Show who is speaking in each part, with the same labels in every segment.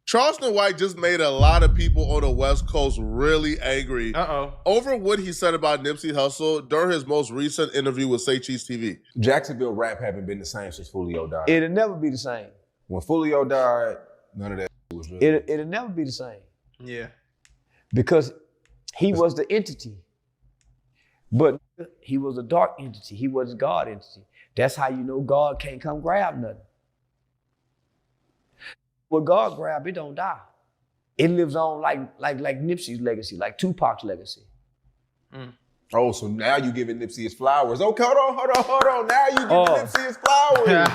Speaker 1: Charleston White just made a lot of people on the West Coast really angry over what he said about Nipsey Hussle during his most recent interview with Say Cheese TV.
Speaker 2: Jacksonville rap haven't been the same since Fulio died.
Speaker 3: It'll never be the same.
Speaker 2: When Fulio died, none of that was real.
Speaker 3: It'll never be the same.
Speaker 4: Yeah.
Speaker 3: Because he was the entity. But he was a dark entity. He was a God entity. That's how you know God can't come grab nothing. What God grab, it don't die. It lives on like Nipsey's legacy, like Tupac's legacy.
Speaker 4: Mm.
Speaker 2: Oh, so now you giving Nipsey his flowers. Okay, hold on. Now you giving Nipsey his flowers.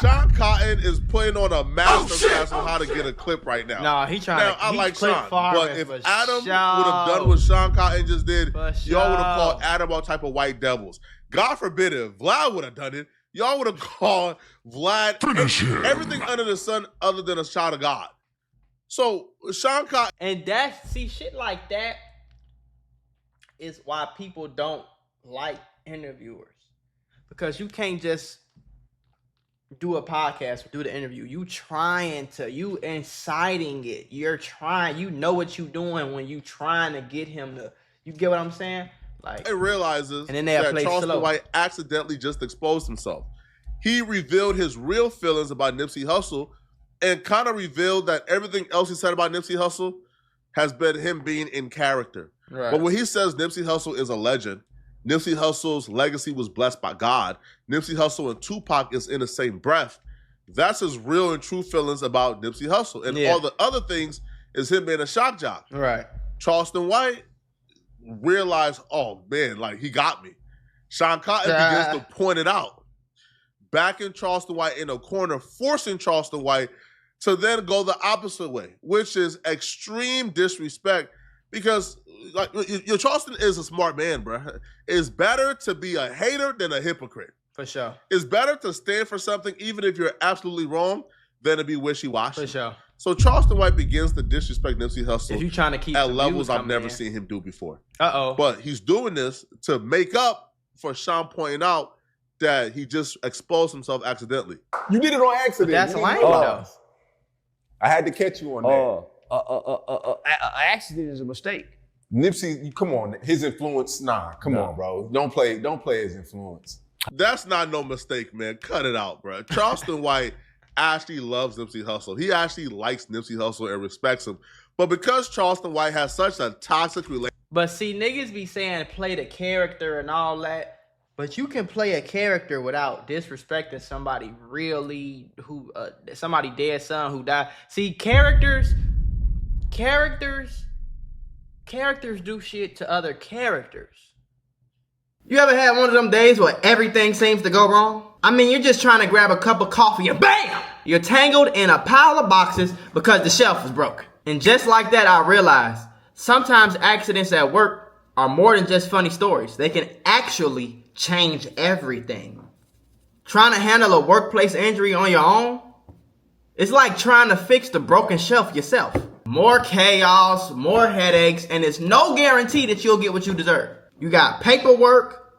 Speaker 1: Sean Cotton is putting on a masterclass on how to get a clip right now.
Speaker 4: Nah, he trying
Speaker 1: now,
Speaker 4: to
Speaker 1: I like Sean, but if
Speaker 4: for
Speaker 1: Adam would
Speaker 4: sure.
Speaker 1: have done what Sean Cotton just did,
Speaker 4: For
Speaker 1: y'all would have
Speaker 4: sure.
Speaker 1: called Adam all type of white devils. God forbid if Vlad would have done it, y'all would have called Vlad everything under the sun other than a child of God. So Sean Cotton,
Speaker 4: And shit like that is why people don't like interviewers. Because you can't just do a podcast or do the interview. You inciting it. You're trying, you know what you're doing when you trying to get him to, you get what I'm saying? Like,
Speaker 1: it realizes
Speaker 4: and then they
Speaker 1: that
Speaker 4: play
Speaker 1: Charleston
Speaker 4: slow.
Speaker 1: White accidentally just exposed himself. He revealed his real feelings about Nipsey Hussle and kind of revealed that everything else he said about Nipsey Hussle has been him being in character.
Speaker 4: Right.
Speaker 1: But when he says Nipsey Hussle is a legend, Nipsey Hussle's legacy was blessed by God, Nipsey Hussle and Tupac is in the same breath, that's his real and true feelings about Nipsey Hussle. And all the other things is him being a shock jock.
Speaker 4: Right.
Speaker 1: Charleston White realized, oh man, like he got me. Sean Cotton begins to point it out. Backing Charleston White in a corner, forcing Charleston White to then go the opposite way, which is extreme disrespect because like your Charleston is a smart man, bro. It's better to be a hater than a hypocrite.
Speaker 4: For sure.
Speaker 1: It's better to stand for something even if you're absolutely wrong than to be wishy-washy.
Speaker 4: For sure.
Speaker 1: So Charleston White begins to disrespect Nipsey Hussle
Speaker 4: If you trying to keep
Speaker 1: at
Speaker 4: some
Speaker 1: levels
Speaker 4: views
Speaker 1: I've
Speaker 4: coming
Speaker 1: never
Speaker 4: in.
Speaker 1: seen him do before.
Speaker 4: Uh-oh.
Speaker 1: But he's doing this to make up for Sean pointing out that he just exposed himself accidentally.
Speaker 2: You did it on accident.
Speaker 4: That's
Speaker 2: You
Speaker 4: lame,
Speaker 2: didn't
Speaker 4: though.
Speaker 2: realize. I had to catch you on that.
Speaker 3: Accident is a mistake.
Speaker 2: Nipsey, come on, his influence, come on, bro. Don't play his influence.
Speaker 1: That's not no mistake, man. Cut it out, bro. Charleston White actually loves Nipsey Hussle. He actually likes Nipsey Hussle and respects him. But because Charleston White has such a toxic relationship.
Speaker 4: But see, niggas be saying play the character and all that. But you can play a character without disrespecting somebody really who, somebody dead son who died. See, characters do shit to other characters. You ever had one of them days where everything seems to go wrong? I mean, you're just trying to grab a cup of coffee and BAM! You're tangled in a pile of boxes because the shelf is broken. And just like that, I realized sometimes accidents at work are more than just funny stories. They can actually change everything. Trying to handle a workplace injury on your own? It's like trying to fix the broken shelf yourself. More chaos, more headaches, and it's no guarantee that you'll get what you deserve. You got paperwork,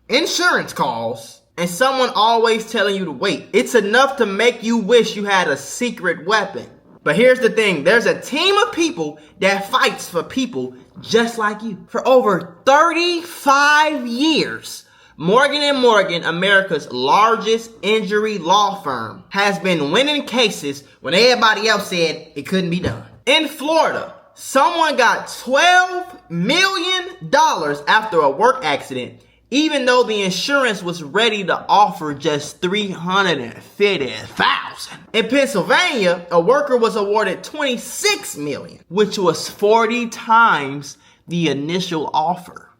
Speaker 4: insurance calls, and someone always telling you to wait. It's enough to make you wish you had a secret weapon. But here's the thing, there's a team of people that fights for people just like you. For over 35 years, Morgan & Morgan, America's largest injury law firm, has been winning cases when everybody else said it couldn't be done. In Florida, someone got $12 million after a work accident, even though the insurance was ready to offer just $350,000. In Pennsylvania, a worker was awarded $26 million, which was 40 times the initial offer.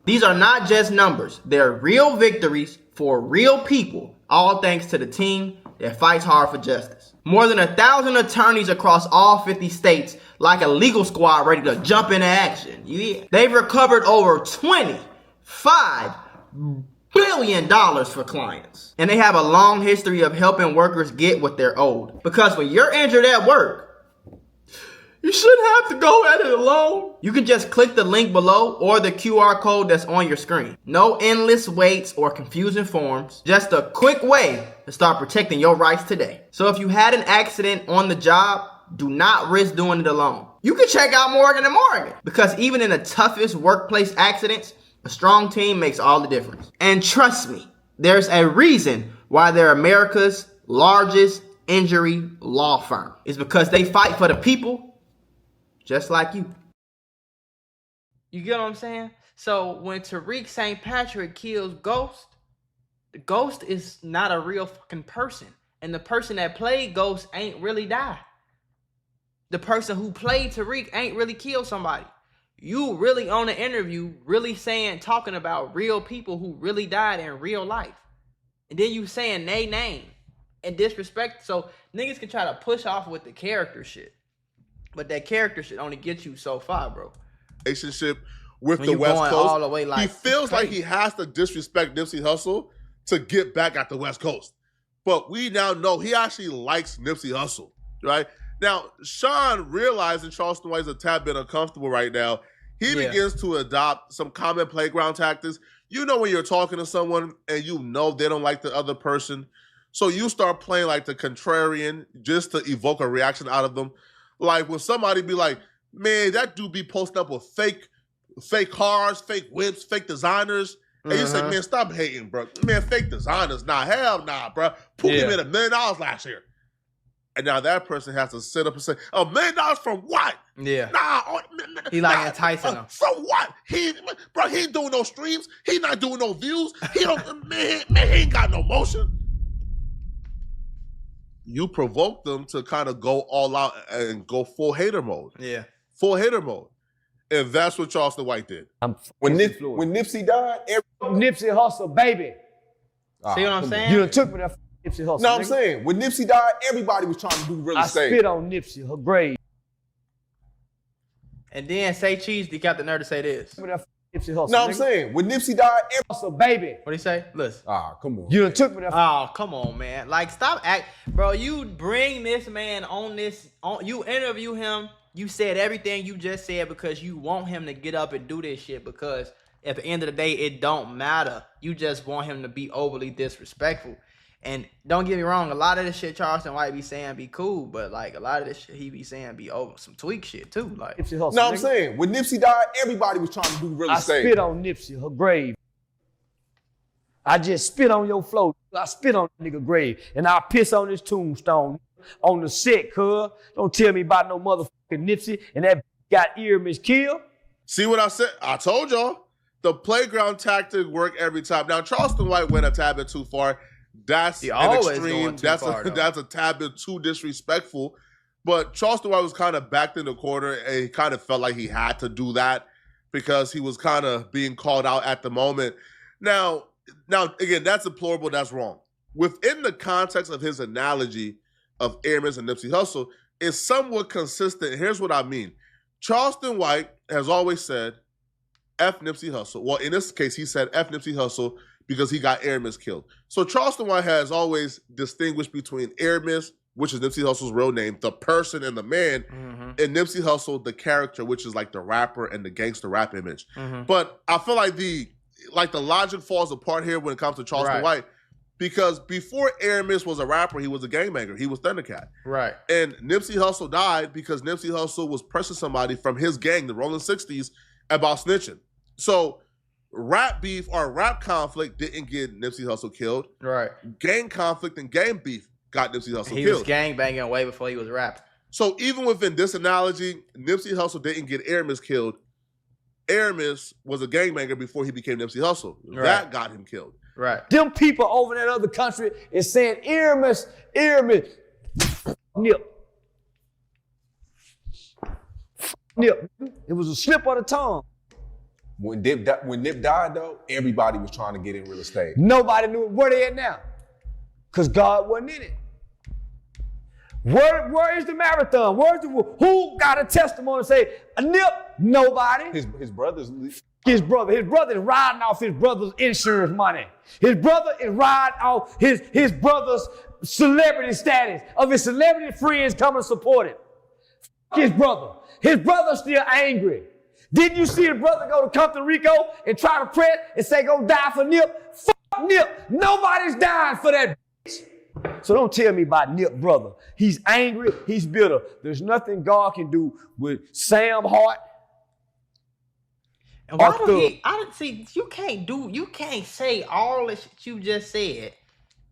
Speaker 4: These are not just numbers. They're real victories for real people, all thanks to the team that fights hard for justice. More than 1,000 attorneys across all 50 states, like a legal squad ready to jump into action. Yeah. They've recovered over $25 billion for clients. And they have a long history of helping workers get what they're owed. Because when you're injured at work, you shouldn't have to go at it alone. You can just click the link below or the QR code that's on your screen. No endless waits or confusing forms. Just a quick way to start protecting your rights today. So if you had an accident on the job, do not risk doing it alone. You can check out Morgan & Morgan, because even in the toughest workplace accidents, a strong team makes all the difference. And trust me, there's a reason why they're America's largest injury law firm. It's because they fight for the people just like you. You get what I'm saying? So when Tariq St. Patrick kills Ghost, the Ghost is not a real fucking person. And the person that played Ghost ain't really died. The person who played Tariq ain't really killed somebody. You really on an interview, really talking about real people who really died in real life. And then you saying they name and disrespect. So niggas can try to push off with the character shit. But that character shit only gets you so far, bro.
Speaker 1: Relationship with
Speaker 4: When
Speaker 1: the
Speaker 4: you
Speaker 1: West
Speaker 4: going
Speaker 1: Coast.
Speaker 4: all the way, like,
Speaker 1: he feels like
Speaker 4: crazy.
Speaker 1: he has to disrespect Nipsey Hussle to get back at the West Coast. But we now know he actually likes Nipsey Hussle, right? Now, Sean, realizing Charleston White is a tad bit uncomfortable right now, he begins to adopt some common playground tactics. You know when you're talking to someone and you know they don't like the other person, so you start playing like the contrarian just to evoke a reaction out of them. Like when somebody be like, man, that dude be posting up with fake cars, fake whips, fake designers. And you say, man, stop hating, bro. Man, fake designers. Nah, hell nah, bro. Pookie made $1 million last year. And now that person has to sit up and say, $1 million from what?
Speaker 4: Yeah.
Speaker 1: Nah.
Speaker 4: He like enticing them.
Speaker 1: From what? He ain't doing no streams. He not doing no views. He don't, man, he ain't got no motion. You provoke them to kind of go all out and go full hater mode.
Speaker 4: Yeah.
Speaker 1: Full hater mode. And that's what Charleston White did.
Speaker 2: When Nipsey died,
Speaker 3: Nipsey Hussle, baby.
Speaker 4: See what I'm saying?
Speaker 3: You done took me that Nipsey Hussle.
Speaker 2: No, I'm saying, when Nipsey died, everybody was trying to do real
Speaker 3: I
Speaker 2: estate.
Speaker 3: spit on Nipsey, her grave.
Speaker 4: And then Say Cheese, he got the nerve to say this.
Speaker 3: Took me that Nipsey Hussle.
Speaker 2: No, I'm saying, when Nipsey died,
Speaker 3: Hussle, baby.
Speaker 4: What'd he say? Listen.
Speaker 2: come on.
Speaker 3: You done took me that.
Speaker 4: Oh, come on, man. Like, stop bro, you bring this man you interview him. You said everything you just said because you want him to get up and do this shit, because at the end of the day, it don't matter. You just want him to be overly disrespectful. And don't get me wrong, a lot of this shit Charleston White be saying be cool, but like a lot of this shit he be saying be over some tweak shit too. Like,
Speaker 3: Nipsey Hussle,
Speaker 2: No, I'm saying, when Nipsey died, everybody was trying to do real
Speaker 3: I
Speaker 2: estate.
Speaker 3: spit on Nipsey, her grave. I just spit on your float. I spit on the nigga grave. And I piss on his tombstone. On the set, cuz. Don't tell me about no motherfucking Nipsey and that got earmuffs killed.
Speaker 1: See what I said? I told y'all. The playground tactic work every time. Now, Charleston White went a tad bit too far. That's
Speaker 4: He
Speaker 1: an
Speaker 4: always
Speaker 1: extreme.
Speaker 4: going too far, though.
Speaker 1: That's a tad bit too disrespectful. But Charleston White was kind of backed in the corner, and he kind of felt like he had to do that because he was kind of being called out at the moment. Now, again, that's deplorable. That's wrong. Within the context of his analogy of Airman's and Nipsey Hussle, is somewhat consistent. Here's what I mean. Charleston White has always said, F Nipsey Hussle. Well, in this case, he said F Nipsey Hussle because he got Airman's killed. So Charleston White has always distinguished between Airman's, which is Nipsey Hussle's real name, the person and the man, and Nipsey Hussle, the character, which is like the rapper and the gangster rap image. But I feel like the logic falls apart here when it comes to Charleston White, because before Aramis was a rapper, he was a gangbanger. He was Thundercat.
Speaker 4: right.
Speaker 1: And Nipsey Hussle died because Nipsey Hussle was pressing somebody from his gang, the Rolling 60s, about snitching. So rap beef or rap conflict didn't get Nipsey Hussle killed.
Speaker 4: Right.
Speaker 1: Gang conflict and gang beef got Nipsey Hussle
Speaker 4: He
Speaker 1: killed.
Speaker 4: was gangbanging way before he was rapping.
Speaker 1: So even within this analogy, Nipsey Hussle didn't get Aramis killed. Aramis was a gangbanger before he became Nipsey Hussle.
Speaker 4: Right.
Speaker 1: That got him killed.
Speaker 4: Right.
Speaker 3: Them people over in that other country is saying earmuffs, Nip. Nip. It was a slip of the tongue.
Speaker 2: When Nip died, though, everybody was trying to get in real estate.
Speaker 3: Nobody knew where they at now. Because God wasn't in it. Where is the marathon? Who got a testimony to say, Nip? Nobody.
Speaker 2: His brothers.
Speaker 3: His brother is riding off his brother's insurance money. His brother is riding off his brother's celebrity status of his celebrity friends coming to support him. His brother. His brother's still angry. Didn't you see his brother go to Compton Rico and try to press and say, go die for Nip? Fuck Nip. Nobody's dying for that bitch. So don't tell me about Nip brother. He's angry, he's bitter. There's nothing God can do with Sam Hart.
Speaker 4: And why do he? I don't see. You can't say all the shit you just said,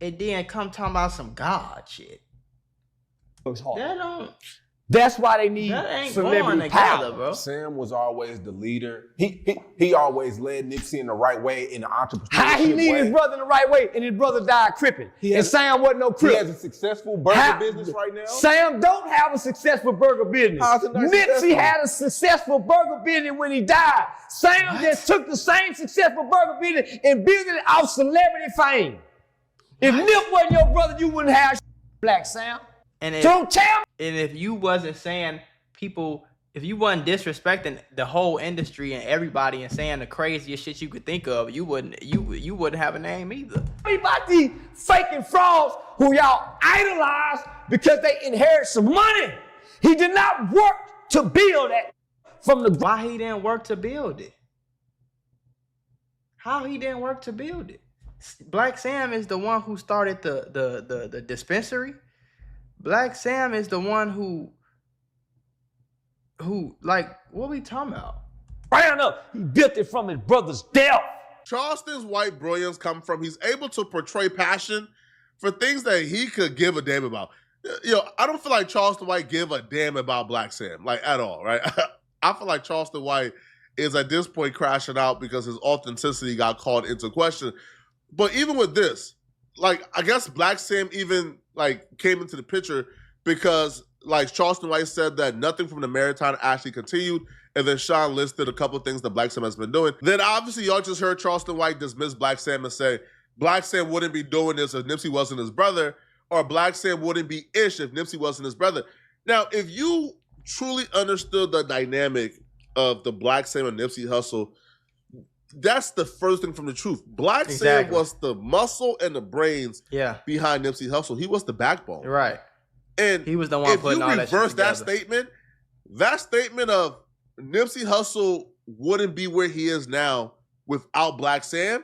Speaker 4: and then come talking about some God shit. That don't.
Speaker 3: That's why they need
Speaker 4: That ain't
Speaker 3: celebrity
Speaker 4: going
Speaker 3: power,
Speaker 4: together, bro.
Speaker 2: Sam was always the leader. He always led Nipsey in the right way, in the entrepreneurship
Speaker 3: How he lead
Speaker 2: way.
Speaker 3: his brother in the right way, and his brother died crippin'. And Sam wasn't no crip.
Speaker 2: He has a successful burger business right now.
Speaker 3: Sam don't have a successful burger business.
Speaker 2: How's it not
Speaker 3: Nipsey
Speaker 2: successful?
Speaker 3: had a successful burger business when he died. Sam just took the same successful burger business and built it off celebrity fame. If Nip wasn't your brother, you wouldn't have Black Sam.
Speaker 4: And if,
Speaker 3: So don't tell me.
Speaker 4: and if you wasn't saying people, if you wasn't disrespecting the whole industry and everybody and saying the craziest shit you could think of, you wouldn't have a name either.
Speaker 3: About these faking frauds who y'all idolize because they inherit some money. He did not work to build that from the
Speaker 4: Why he didn't work to build it? How he didn't work to build it? Black Sam is the one who started the dispensary. Black Sam is the one who like, what we talking about?
Speaker 3: ground up. He built it from his brother's death.
Speaker 1: Charleston's white brilliance come from he's able to portray passion for things that he could give a damn about. I don't feel like Charleston White give a damn about Black Sam, like at all, right? I feel like Charleston White is at this point crashing out because his authenticity got called into question. But even with this, like, I guess Black Sam even like came into the picture because like Charleston White said that nothing from the Maritime actually continued, and then Sean listed a couple of things that Black Sam has been doing. Then obviously y'all just heard Charleston White dismiss Black Sam and say Black Sam wouldn't be doing this if Nipsey wasn't his brother, or Black Sam wouldn't be ish if Nipsey wasn't his brother. Now, if you truly understood the dynamic of the Black Sam and Nipsey Hussle, that's the first thing from the truth. Black Sam was the muscle and the brains behind Nipsey Hussle. He was the backbone.
Speaker 4: Right.
Speaker 1: And
Speaker 4: he was the one putting all that shit
Speaker 1: if you reverse that statement of Nipsey Hussle wouldn't be where he is now without Black Sam,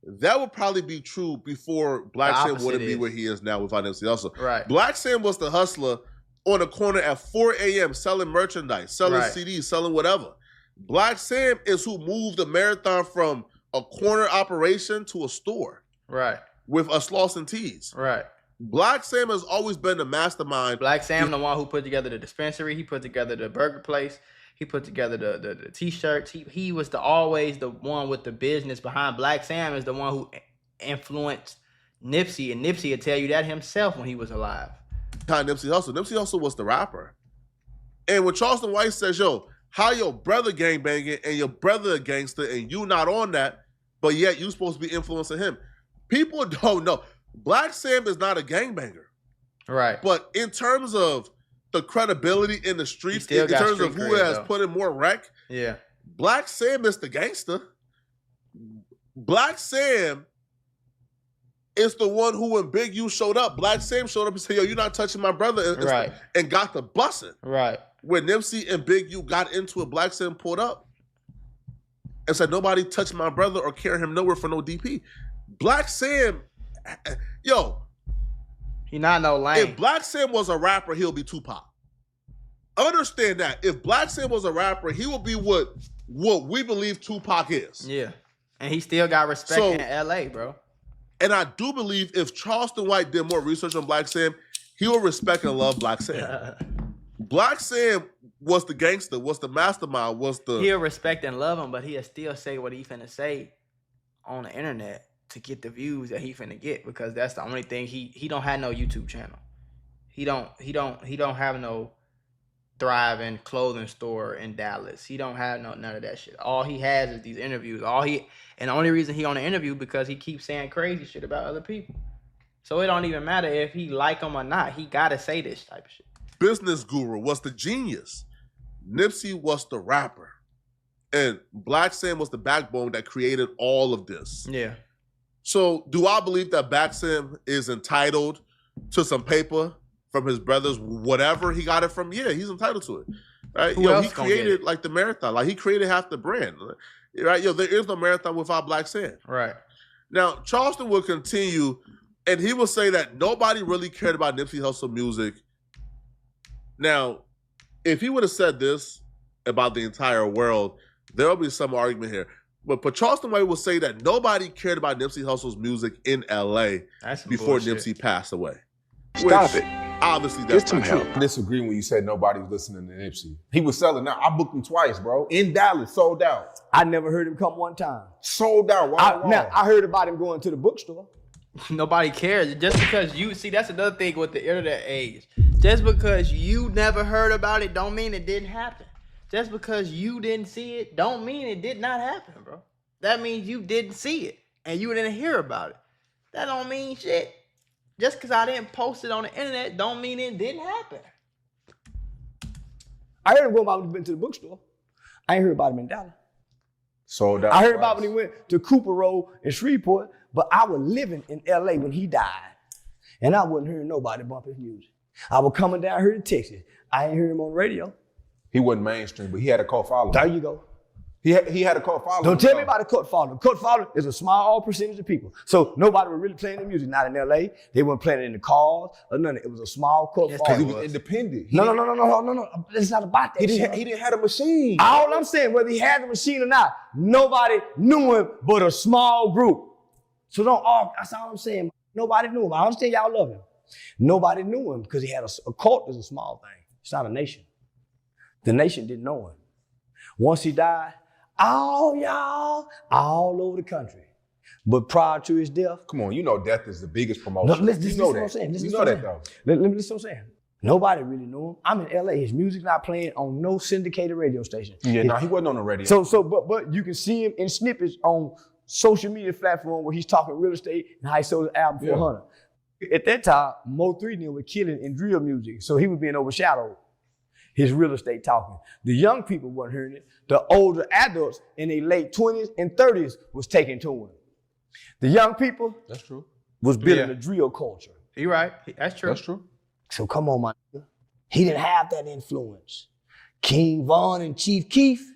Speaker 1: that would probably be true before Black Sam wouldn't be where he is now without Nipsey Hussle.
Speaker 4: Right.
Speaker 1: Black Sam was the hustler on the corner at 4 a.m. selling merchandise, selling CDs, selling whatever. Black Sam is who moved the Marathon from a corner operation to a store.
Speaker 4: Right.
Speaker 1: With a Slauson Tees.
Speaker 4: Right.
Speaker 1: Black Sam has always been the mastermind.
Speaker 4: Black Sam, the one who put together the dispensary. He put together the burger place. He put together the T-shirts. He was always the one with the business behind. Black Sam is the one who influenced Nipsey, and Nipsey would tell you that himself when he was alive.
Speaker 1: Behind Nipsey Hussle was the rapper. And when Charleston White says, yo, how your brother gangbanging and your brother a gangster and you not on that, but yet you supposed to be influencing him. People don't know. Black Sam is not a gangbanger.
Speaker 4: Right.
Speaker 1: But in terms of the credibility in the streets, in terms of who has put in more wreck, Black Sam is the gangster. Black Sam is the one who, when Big U showed up, Black Sam showed up and said, yo, you're not touching my brother, and got the busing.
Speaker 4: Right.
Speaker 1: When Nipsey and Big U got into it, Black Sam pulled up and said, nobody touched my brother or carry him nowhere for no DP. Black Sam, yo.
Speaker 4: He not no lame.
Speaker 1: If Black Sam was a rapper, he'll be Tupac. Understand that. If Black Sam was a rapper, he would be what we believe Tupac is.
Speaker 4: Yeah. And he still got respect in LA, bro.
Speaker 1: And I do believe if Charleston White did more research on Black Sam, he would respect and love Black Sam. Black Sam was the gangster, was the mastermind, was the...
Speaker 4: He'll respect and love him, but he'll still say what he finna say on the internet to get the views that he finna get, because that's the only thing. He don't have no YouTube channel. He don't have no thriving clothing store in Dallas. He don't have none of that shit. All he has is these interviews. And the only reason he on the interview because he keeps saying crazy shit about other people. So it don't even matter if he like them or not. He gotta say this type of shit.
Speaker 1: Business guru was the genius. Nipsey was the rapper. And Black Sam was the backbone that created all of this.
Speaker 4: Yeah.
Speaker 1: So do I believe that Black Sam is entitled to some paper from his brothers, whatever he got it from? Yeah, he's entitled to it. Right? He created like the Marathon. Like he created half the brand. Right? There is no Marathon without Black Sam.
Speaker 4: Right.
Speaker 1: Now, Charleston will continue And he will say that nobody really cared about Nipsey Hussle music. Now, if he would have said this about the entire world, there will be some argument here. But Charleston White will say that nobody cared about Nipsey Hussle's music in LA before Nipsey passed away.
Speaker 5: Stop it.
Speaker 1: Obviously, that's
Speaker 5: Get some
Speaker 1: not
Speaker 5: help.
Speaker 1: true.
Speaker 2: I disagree when you said nobody was listening to Nipsey. He was selling out. I booked him twice, bro. In Dallas, sold out.
Speaker 3: I never heard him come one time.
Speaker 2: Sold out.
Speaker 3: Now, I heard about him going to the bookstore.
Speaker 4: Nobody cares. Just because you see, that's another thing with the internet age. Just because you never heard about it, don't mean it didn't happen. Just because you didn't see it, don't mean it did not happen, bro. That means you didn't see it and you didn't hear about it. That don't mean shit. Just because I didn't post it on the internet, don't mean it didn't happen.
Speaker 3: I heard him go about when he went to the bookstore. I ain't heard about him in Dallas.
Speaker 2: Sold out.
Speaker 3: I heard about when he went to Cooper Road in Shreveport, but I was living in LA when he died. And I wasn't hearing nobody bump his music. I was coming down here to Texas. I ain't heard him on the radio.
Speaker 2: He wasn't mainstream, but he had a cult following.
Speaker 3: There you go.
Speaker 2: He had a cult following.
Speaker 3: Don't tell me about a cult following. Cult following is a small percentage of people. So nobody was really playing the music, not in LA. They weren't playing it in the cars or none of it. It was a small cult
Speaker 2: Because
Speaker 3: following.
Speaker 2: he was independent.
Speaker 3: No. It's not about that.
Speaker 2: He didn't have a machine.
Speaker 3: All I'm saying, whether he had the machine or not, nobody knew him but a small group. So don't argue. That's all I'm saying. Nobody knew him. I understand y'all love him. Nobody knew him because he had a cult is a small thing. It's not a nation. The nation didn't know him. Once he died, all y'all, all over the country. But prior to his death.
Speaker 2: Come on, you know death is the biggest promotion.
Speaker 3: No, listen
Speaker 2: you know
Speaker 3: what I'm saying.
Speaker 2: You know that though.
Speaker 3: Let me listen what I'm saying. Nobody really knew him. I'm in LA. His music's not playing on no syndicated radio station.
Speaker 2: Yeah, no, he wasn't on the radio.
Speaker 3: But you can see him in snippets on social media platform where he's talking real estate and how he sold his album for $100. At that time, Mo3 were killing in drill music, so he was being overshadowed. His real estate talking. The young people weren't hearing it. The older adults in their late 20s and 30s was taking to him. The young people
Speaker 2: That's true.
Speaker 3: was building a drill culture.
Speaker 4: You right. That's true.
Speaker 2: That's true.
Speaker 3: So come on, my nigga. He didn't have that influence. King Von and Chief Keef,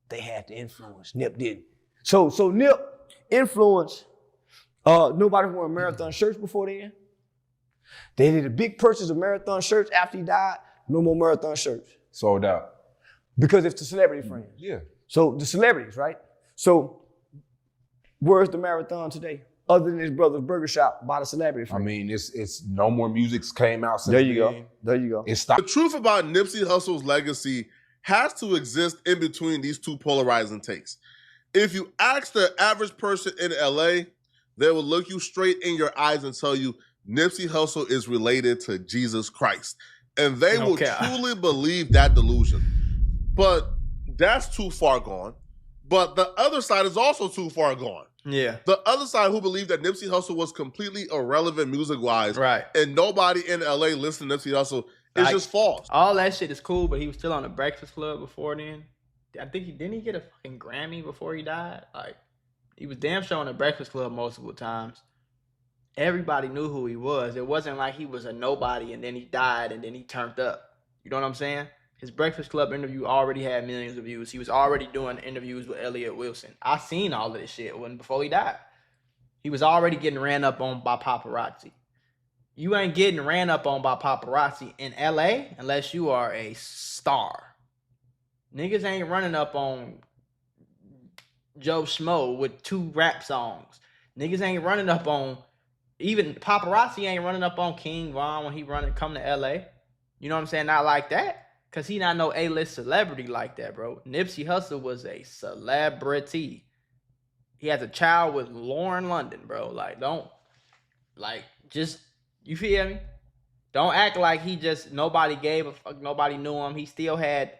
Speaker 3: they had the influence. Nip didn't. So Nip influenced nobody wore marathon shirts before then. They did a big purchase of marathon shirts after he died. No more marathon shirts.
Speaker 2: Sold out.
Speaker 3: Because it's the celebrity friends.
Speaker 2: Yeah.
Speaker 3: So the celebrities, right? So where's the marathon today? Other than his brother's burger shop by the celebrity friends.
Speaker 2: I mean, it's no more music's came out since
Speaker 3: There you
Speaker 2: then.
Speaker 3: go. There you go.
Speaker 2: It stopped.
Speaker 1: The truth about Nipsey Hussle's legacy has to exist in between these two polarizing takes. If you ask the average person in LA, they will look you straight in your eyes and tell you Nipsey Hussle is related to Jesus Christ. And they will truly believe that delusion. But that's too far gone. But the other side is also too far gone.
Speaker 4: Yeah.
Speaker 1: The other side who believed that Nipsey Hussle was completely irrelevant music-wise,
Speaker 4: Right.
Speaker 1: and nobody in LA listened to Nipsey Hussle is just false.
Speaker 4: All that shit is cool, but he was still on the Breakfast Club before then. I think didn't he get a fucking Grammy before he died? Like, he was damn sure on the Breakfast Club multiple times. Everybody knew who he was. It wasn't like he was a nobody and then he died and then he turned up. You know what I'm saying? His Breakfast Club interview already had millions of views. He was already doing interviews with Elliott Wilson. I seen all of this shit before he died. He was already getting ran up on by paparazzi. You ain't getting ran up on by paparazzi in LA unless you are a star. Niggas ain't running up on Joe Schmo with 2 rap songs. Niggas ain't running up on, even paparazzi ain't running up on King Von when he come to LA. You know what I'm saying? Not like that. Cause he not no A-list celebrity like that, bro. Nipsey Hussle was a celebrity. He has a child with Lauren London, bro. You feel me? Don't act like he just, nobody gave a fuck, nobody knew him. He still had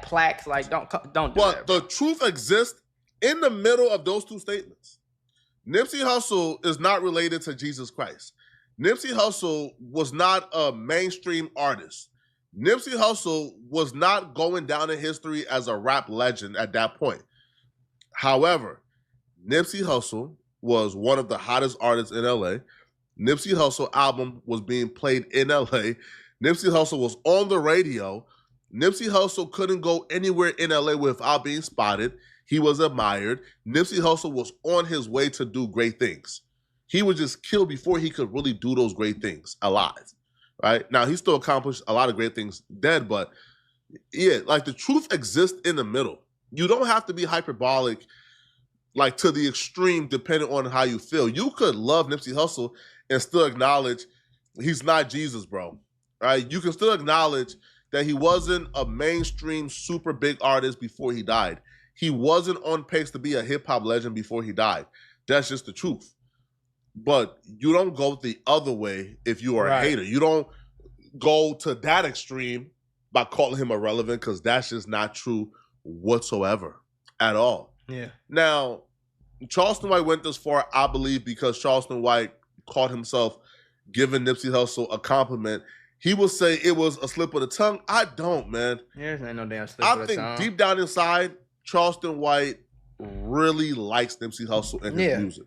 Speaker 4: plaques. Like, don't do that.
Speaker 1: But the truth exists in the middle of those two statements. Nipsey Hussle is not related to Jesus Christ. Nipsey Hussle was not a mainstream artist. Nipsey Hussle was not going down in history as a rap legend at that point. However, Nipsey Hussle was one of the hottest artists in LA. Nipsey Hussle album was being played in LA. Nipsey Hussle was on the radio. Nipsey Hussle couldn't go anywhere in LA without being spotted. He was admired. Nipsey Hussle was on his way to do great things. He was just killed before he could really do those great things alive, right? Now, he still accomplished a lot of great things dead, but yeah, like the truth exists in the middle. You don't have to be hyperbolic, like to the extreme, depending on how you feel. You could love Nipsey Hussle and still acknowledge he's not Jesus, bro, right? You can still acknowledge that he wasn't a mainstream super big artist before he died. He wasn't on pace to be a hip-hop legend before he died. That's just the truth. But you don't go the other way if you are a hater. You don't go to that extreme by calling him irrelevant, because that's just not true whatsoever at all.
Speaker 4: Yeah.
Speaker 1: Now, Charleston White went this far, I believe, because Charleston White caught himself giving Nipsey Hussle a compliment. He will say it was a slip of the tongue. I don't, man.
Speaker 4: Yeah, there's no damn slip of the tongue.
Speaker 1: I think deep down inside, Charleston White really likes Nipsey Hussle and his music.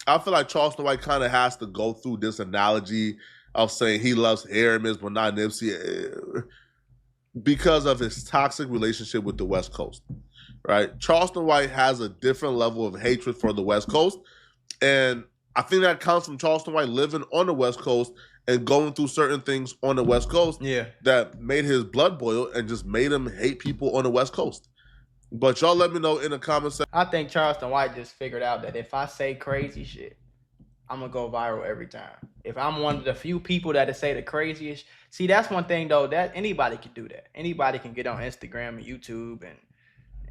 Speaker 1: I feel like Charleston White kind of has to go through this analogy of saying he loves Aramis but not Nipsey because of his toxic relationship with the West Coast, right? Charleston White has a different level of hatred for the West Coast, and I think that comes from Charleston White living on the West Coast and going through certain things on the West Coast that made his blood boil and just made him hate people on the West Coast. But y'all let me know in the comments section.
Speaker 4: I think Charleston White just figured out that if I say crazy shit, I'm going to go viral every time. If I'm one of the few people that say the craziest, see, that's one thing, though, that anybody can do that. Anybody can get on Instagram and YouTube and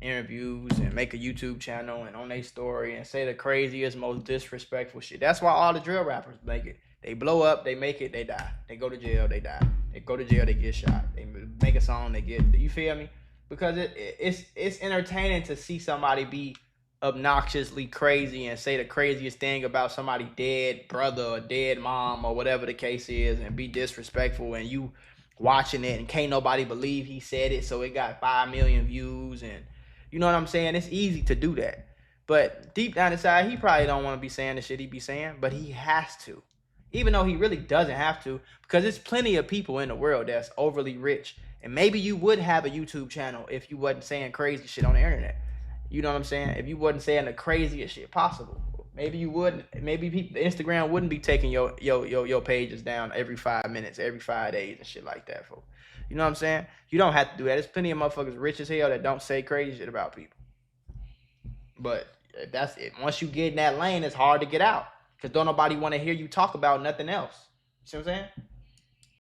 Speaker 4: interviews and make a YouTube channel and on their story and say the craziest, most disrespectful shit. That's why all the drill rappers make it. They blow up, they make it, they die. They go to jail, they die. They go to jail, they get shot. They make a song, they get, you feel me? Because it's entertaining to see somebody be obnoxiously crazy and say the craziest thing about somebody's dead brother or dead mom or whatever the case is and be disrespectful, and you watching it and can't nobody believe he said it, so it got 5 million views, and you know what I'm saying? It's easy to do that. But deep down inside, he probably don't want to be saying the shit he be saying, but he has to. Even though he really doesn't have to, because there's plenty of people in the world that's overly rich. And maybe you would have a YouTube channel if you wasn't saying crazy shit on the internet. You know what I'm saying? If you wasn't saying the craziest shit possible. Maybe you wouldn't. Maybe Instagram wouldn't be taking your pages down every 5 minutes, every 5 days and shit like that, folks. You know what I'm saying? You don't have to do that. There's plenty of motherfuckers rich as hell that don't say crazy shit about people. But that's it. Once you get in that lane, it's hard to get out. Because don't nobody want to hear you talk about nothing else. You see what I'm saying?